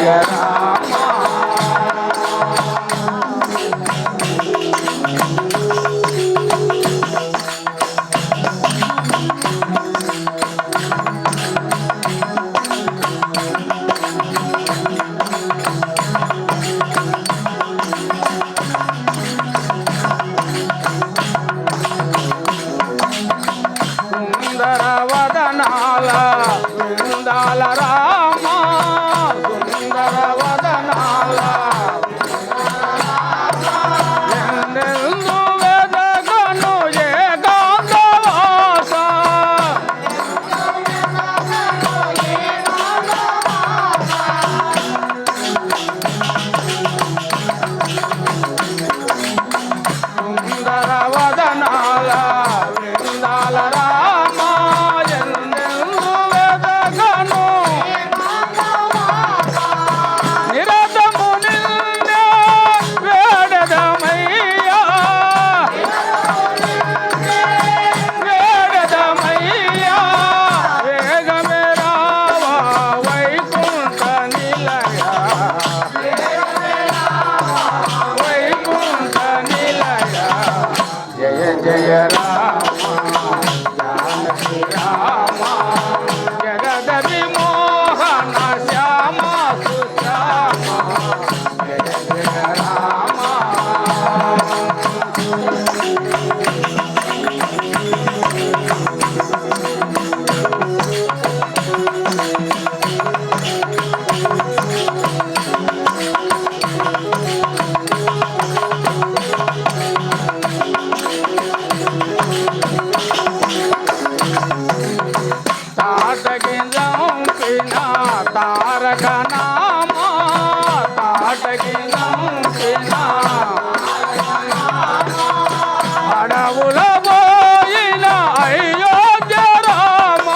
జయ రామ సుందర వదనాల బృందాల రామ సుందర వదనాల ఎందెందు వెదగను ఏకాంతవాస సుందర వదనాల బృందాల రామ ఎందెందు వెదగను నిరతము నిన్నే వేడదమయ్యా వేడదమయ్యా వేగమే రావా వైకుంఠ నిలయ వైకుంఠ నిలయ జయ జయ రామ జానకి రామ జగద విమోహన శ్యామ సుశ్యామ జయ జయ రామ తాటకింజంపిన తారక నామ తాటకింజంపిన అడవుల పోయిన అయోధ్య రామ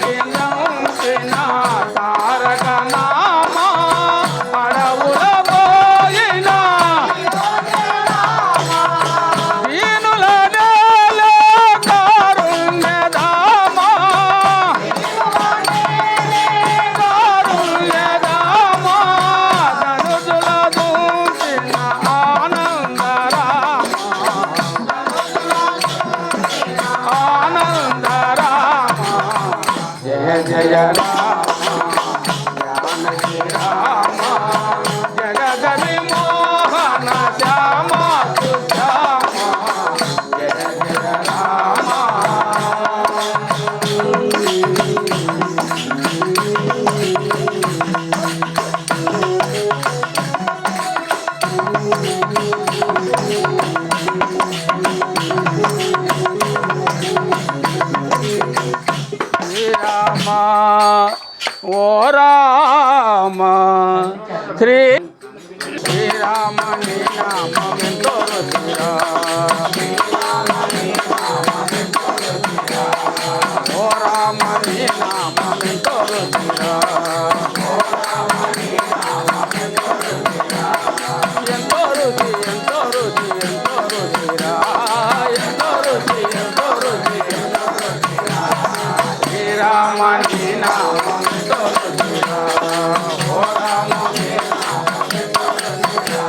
తాటకింజంపిన తారక నామ అడవుల పోయిన దీనుల నేల కారుణ్యధామ కారుణ్యధామ ధనుజుల దూచిన ఆనంద రామ ఆనంద రామ జయ జయ రామ జానకి రామ జగద విమోహన శ్యామ సుశ్యామ జయ జయ రామ శ్రీరామ ఓ రామ శ్రీరామ నీ నామమెంతో రుచిరా ఓ రామ నీ నామమెంతో రుచిరా ఎంతో రుచి ఎంతో రుచి ఎంతో రుచిరా ఎంతో రుచి ఎంతో రుచి శ్రీరామ నీ నామమెంతో రుచిరా ఓ రామ నీ నామమెంతో రుచిరా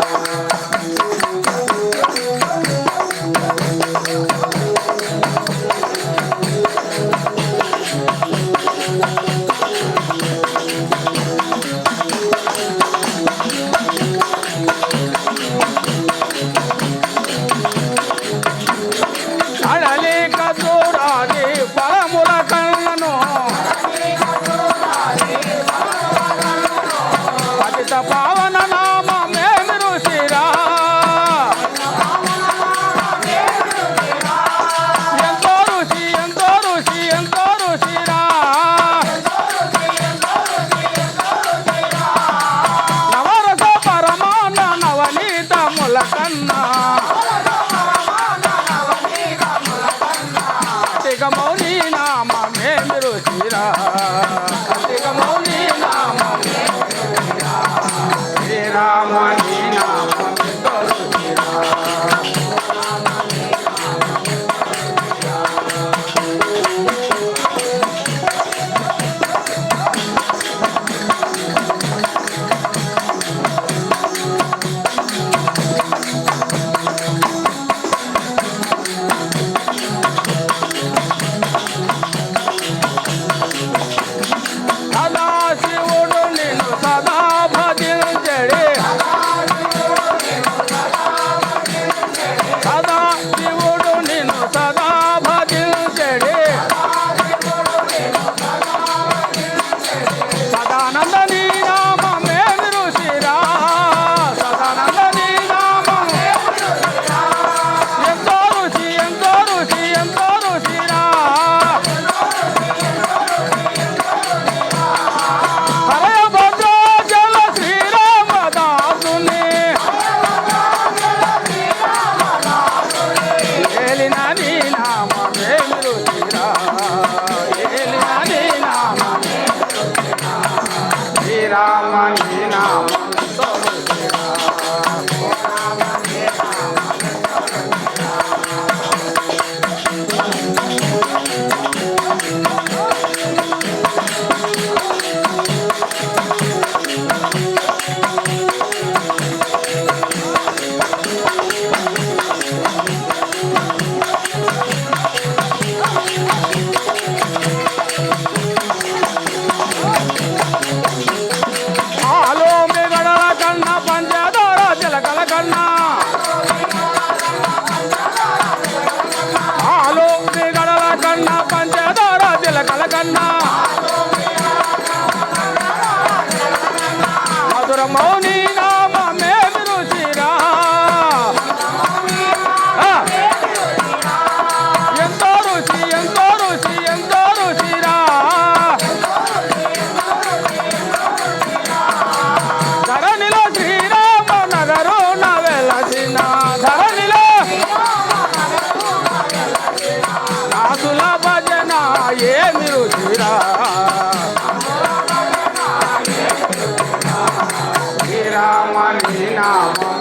నామం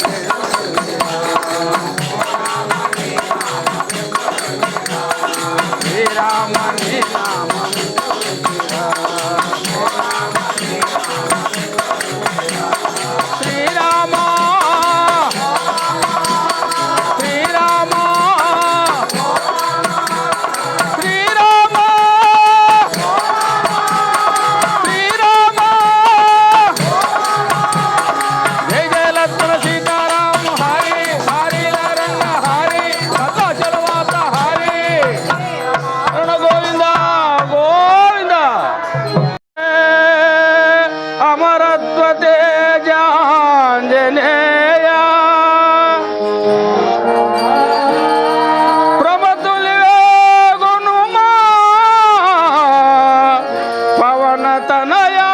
శ్రీరామ నీ నామం శ్రీరామ శ్రీరామ శ్రీరామ శ్రీరామ జయ జయ లక్ష్మణ సీతారామ హరి హరి రంగ హరి సదాశలవాత హరి అరుణ గోవింద గోవింద అమరత్వ తేజాంజనేయ ప్రమతులిగునుమా పవన తనయా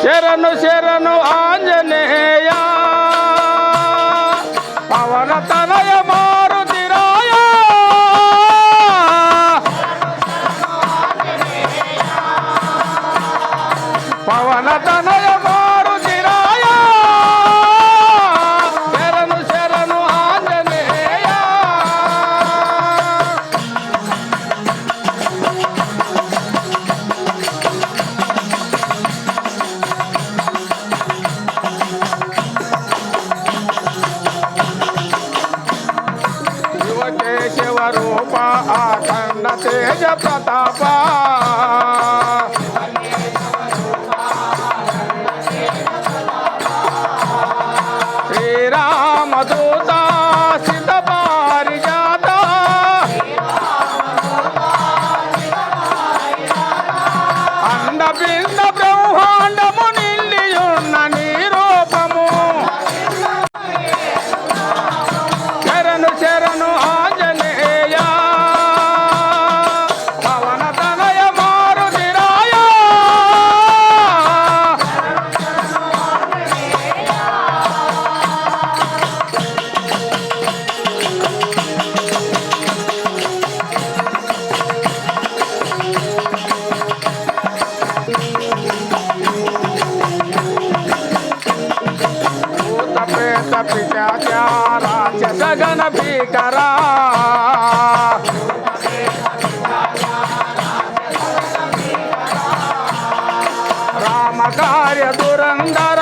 శరణు శరణు ఆంజనేయ పవన తనయ మారుతిరాయ పవన తనయ మారుతిరాయ శరణు శరణు ఆంజనేయ శివ కేశవ రూప ఆఖండ తేజ ప్రతాప శ్రీరామదూత సిద్ధ పారిజాత అండపిండ బ్రహ్మాండము నిండియున్న నీ రూపము శరణు శరణు ఆంజనేయ పవన తనయ మారుతిరాయ భూత ప్రేత పిశాచార రాక్షసగణ భీకరా రామ కార్య దురంధర